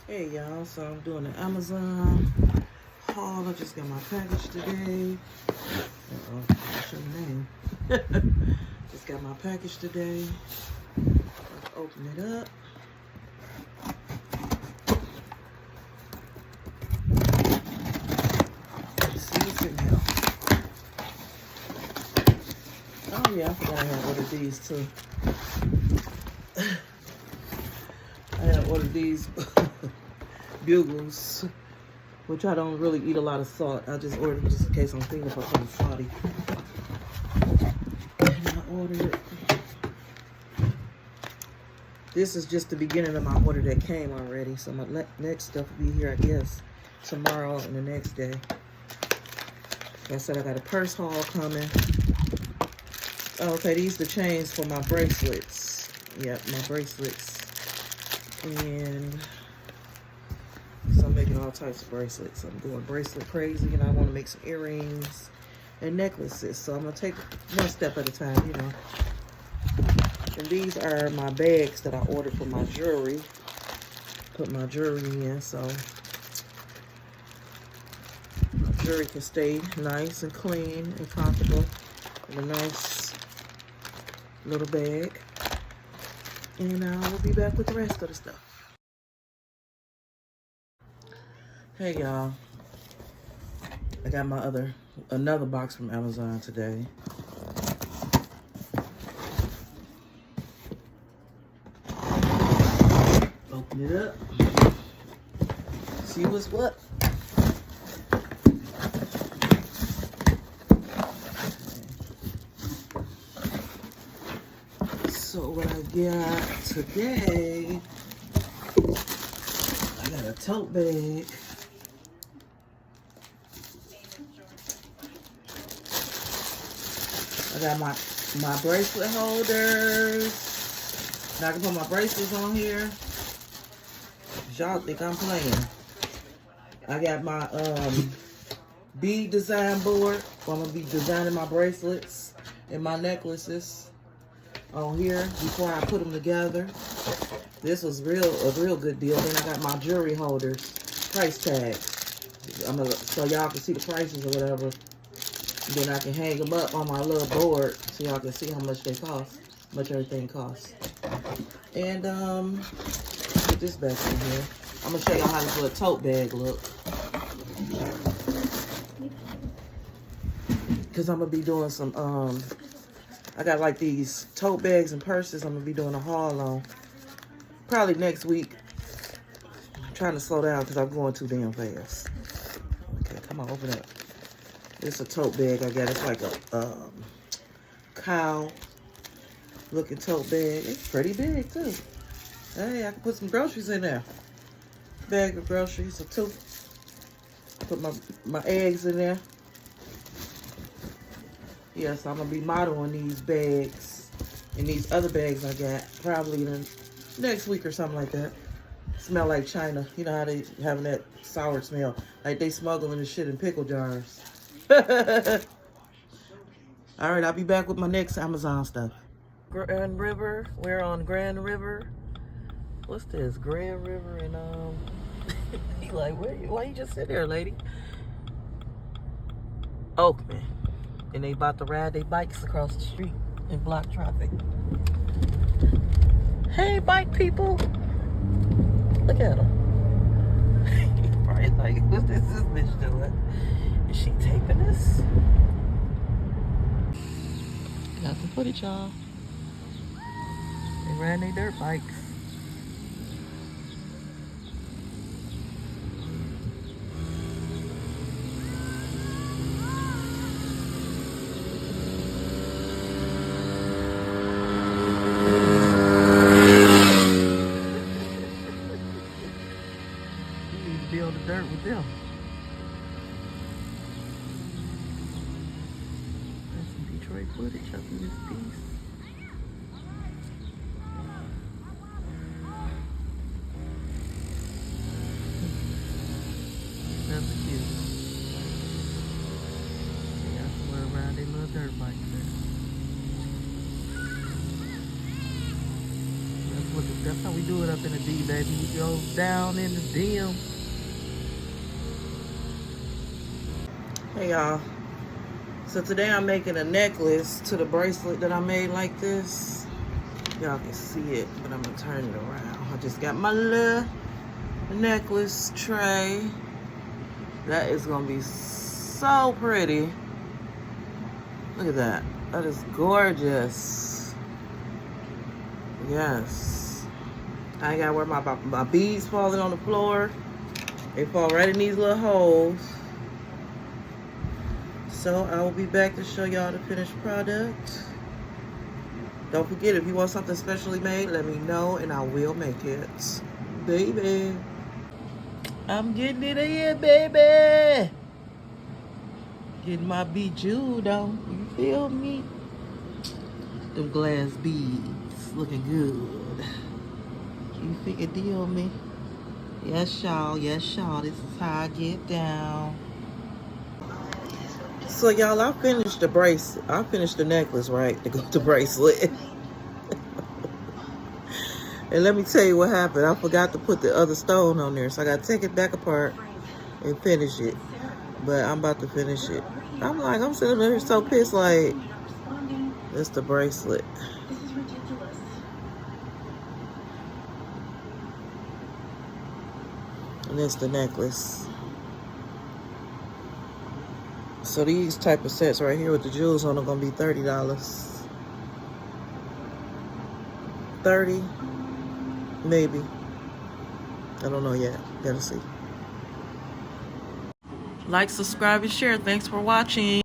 Hey y'all, so I'm doing the Amazon haul. I just got my package today. What's your name? Just got my package today. Let's open it up. Let's see what's in here. Oh yeah, I forgot I had ordered these too. I had ordered these bugles, which I don't really eat a lot of salt. I just ordered them just in case I'm thinking if I'm feeling salty. And I ordered. This is just the beginning of my order that came already. So my next stuff will be here, I guess, tomorrow and the next day. Like I said, I got a purse haul coming. Okay, these are the chains for my bracelets. Yep, my bracelets. And so I'm making all types of bracelets. I'm going bracelet crazy, and I want to make some earrings and necklaces. So I'm going to take one step at a time, you know. And these are my bags that I ordered for my jewelry. Put my jewelry in so my jewelry can stay nice and clean and comfortable in a nice little bag. And I will be back with the rest of the stuff. Hey y'all, I got my another box from Amazon today. Open it up, see what's what. So what I got today, I got a tote bag. I got my bracelet holders. Now I can put my bracelets on here. Y'all think I'm playing. I got my bead design board. I'm gonna be designing my bracelets and my necklaces on here before I put them together. This was a real good deal. Then I got my jewelry holders, price tags. So y'all can see the prices or whatever. Then I can hang them up on my little board so y'all can see how much they cost, how much everything costs. And put this back in here. I'm gonna show y'all how this little tote bag look. Cause I'm gonna be doing some I got like these tote bags and purses I'm gonna be doing a haul on. Probably next week. I'm trying to slow down because I'm going too damn fast. Okay, come on, open up. It's a tote bag I got. It's like a cow looking tote bag. It's pretty big too. Hey, I can put some groceries in there. Bag of groceries, or two. Put my eggs in there. Yeah, so I'm gonna be modeling these bags and these other bags I got probably in next week or something like that. Smell like China. You know how they having that sour smell, like they smuggling the shit in pickle jars. All right, I'll be back with my next Amazon stuff. Grand River. We're on Grand River. What's this? Grand River and he like, why you just sit there, lady? Oakman. And they about to ride their bikes across the street and block traffic. Hey, bike people. Look at them. He's probably like, what's this bitch doing? Is she taping this? Got some footage, y'all. They ran their dirt bikes. You need to be on the dirt with them. There's some Detroit footage up in this piece. That's cute. Yeah, that's where around they little dirt bikes there. That's what That's how we do it up in the D, baby. We go down in the DM. Hey, y'all. So today I'm making a necklace to the bracelet that I made like this. Y'all can see it, but I'm gonna turn it around. I just got my little necklace tray. That is gonna be so pretty. Look at that. That is gorgeous. Yes. I ain't gotta worry about my beads falling on the floor. They fall right in these little holes. So I will be back to show y'all the finished product. Don't forget, if you want something specially made, let me know and I will make it. Baby. I'm getting it in, baby. Getting my bejeweled on. You feel me? Them glass beads looking good. You figure deal me? Yes, y'all. Yes, y'all. This is how I get down. So, y'all, I finished the bracelet. I finished the necklace, right? The bracelet. And let me tell you what happened. I forgot to put the other stone on there. So I got to take it back apart and finish it. But I'm about to finish it. I'm sitting there so pissed, like, it's the bracelet. And it's the necklace. So these type of sets right here with the jewels on are gonna be $30. 30, maybe. I don't know yet. Gotta see. Like, subscribe, and share. Thanks for watching.